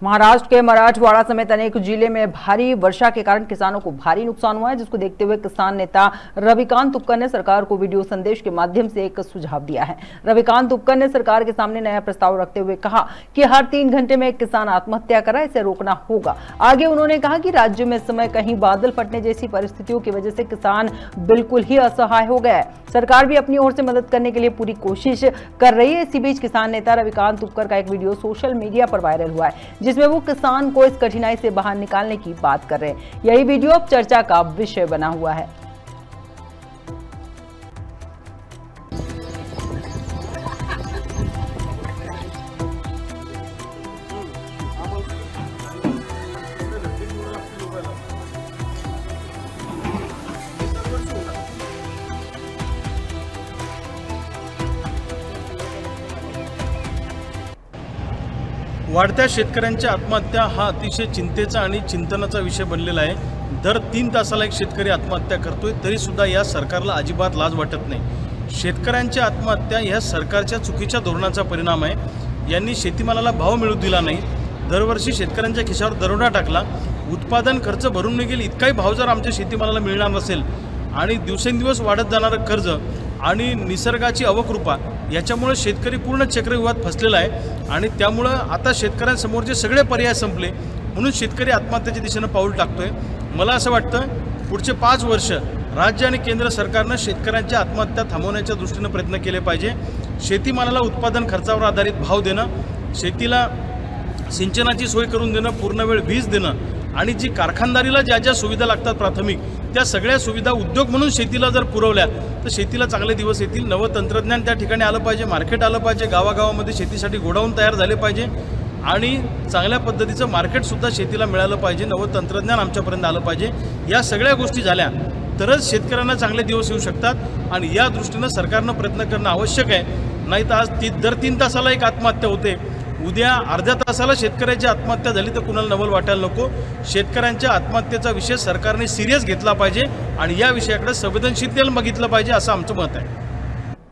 महाराष्ट्र के मराठवाड़ा समेत अनेक जिले में भारी वर्षा के कारण किसानों को भारी नुकसान हुआ है, जिसको देखते हुए किसान नेता रविकांत तुपकर ने सरकार को वीडियो संदेश के माध्यम से एक सुझाव दिया है। रविकांत तुपकर ने सरकार के सामने नया प्रस्ताव रखते हुए कहा कि हर 3 घंटे में एक किसान आत्महत्या कर रहा है, इसे रोकना होगा। आगे उन्होंने कहा कि राज्य में इस समय कहीं बादल फटने जैसी परिस्थितियों की वजह से किसान बिल्कुल ही असहाय हो गया है। सरकार भी अपनी ओर से मदद करने के लिए पूरी कोशिश कर रही है। इसी बीच किसान नेता रविकांत तुपकर का एक वीडियो सोशल मीडिया पर वायरल हुआ है, जिसमें वो किसान को इस कठिनाई से बाहर निकालने की बात कर रहे हैं। यही वीडियो अब चर्चा का विषय बना हुआ है। वाढत्या शेतकऱ्यांच्या आत्महत्या हा अतिशय चिंतेचा आणि चिंतनाचा विषय बनलेला आहे। दर 3 तासाला एक शेतकरी आत्महत्या करतोय, तरी सुद्धा या सरकारला अजिबात लाज वाटत नाही। शेतकऱ्यांच्या आत्महत्या ह्या सरकारच्या चुकीच्या धोरणाचा परिणाम आहे। यांनी शेतीमालाला भाव मिळू दिला नाही, दरवर्षी शेतकऱ्यांच्या खिशावर दरोडा टाकला। उत्पादन खर्च भरून निघेल इतकाही भाव जर आमच्या शेतीमालाला मिळणार नसेल आणि दिवसेंदिवस वाढत जाणारं कर्ज आणि निसर्गाची अवकृपा याच्यामुळे शेतकरी पूर्ण चक्रव्यूहात फसलेला आहे आणि त्यामुळे आता शेतकऱ्यांसमोरचे सगळे पर्याय संपले, म्हणून शेतकरी आत्महत्येच्या दिशेने पाऊल टाकतोय। मला असं वाटतं पुढचे 5 वर्ष राज्य आणि केंद्र सरकारने शेतकऱ्यांच्या आत्महत्या थांबवण्याच्या दृष्टीने प्रयत्न केले पाहिजे। शेतीमालाला उत्पादन खर्चावर आधारित भाव देणं, शेतीला सिंचनाची सोय करून देणं, पूर्णवेळ वीज देणं आणि जी कारखानदारीला ज्या ज्या सुविधा लागतात प्राथमिक, त्या सगळ्या सुविधा उद्योग म्हणून शेतीला जर पुरवल्या तर शेतीला चांगले दिवस येतील। नवं तंत्रज्ञान त्या ठिकाणी आलं पाहिजे, मार्केट आलं पाहिजे, गावागावामध्ये शेतीसाठी गोडाऊन तयार झाले पाहिजे आणि चांगल्या पद्धतीचं मार्केटसुद्धा शेतीला मिळालं पाहिजे, नवं तंत्रज्ञान आमच्यापर्यंत आलं पाहिजे। या सगळ्या गोष्टी झाल्या तरच शेतकऱ्यांना चांगले दिवस येऊ शकतात आणि या दृष्टीनं सरकारनं प्रयत्न करणं आवश्यक आहे। नाही तर आज दर 3 तासाला एक आत्महत्या होते, उद्या अर्ध्या तासाला शेतकऱ्याची आत्महत्या झाली तर कुणाला नवल वाटायला नको। शेतकऱ्यांच्या आत्महत्येचा विषय सरकारने सिरियस घेतला पाहिजे आणि या विषयाकडे संवेदनशीलतेने बघितलं पाहिजे, असं आमचं मत आहे।